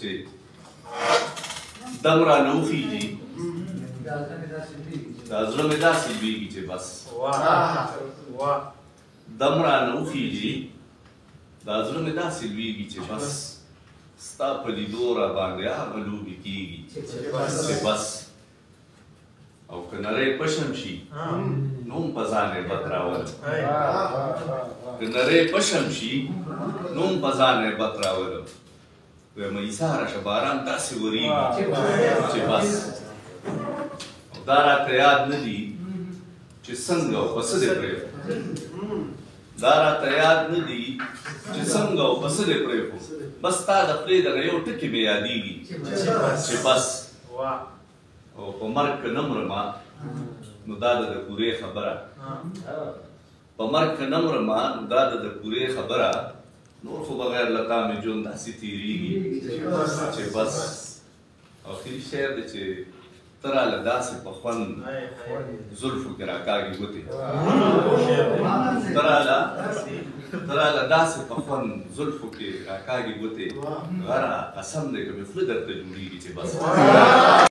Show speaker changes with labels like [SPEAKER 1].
[SPEAKER 1] چې دم را نه وخیږي دا زړه مې داسې لویږي چې بس دم را نه وخیږي دا زړه مې داسې لویږي چې بس ستا په لیدو را باندې هغه لوبې کېږي چې بس او که نری پشم شي نو هم په ځان یې بد راولم که نری پشم شي نو هم په ځان یې بد راولم وایم عیسی راشه باران داسې ورېږي چې بس او دا راته یاد نه دي چې څنګه او په څه دې پرېږدم دا راته یاد نه دي چې څنګه او په څه دې پرېږدم بس ستا د خولې دغه یو ټکي مې یادېږي چې بس او په مرګ که نه مرمه نو دا د پورې خبره په مرګ که نه مرمه نو دا د پورې خبره نور خو بغیر له تا مې ژوند داسې تېرېږي چې بس اخري شعر دی چې ته راله داسې په خوند زلفو کې راکاږي ګوتې ته راله داسې په خوند زلفو کې راکاږي ګوتې غره قسم دی که مې خوله درته جوړېږي چې بس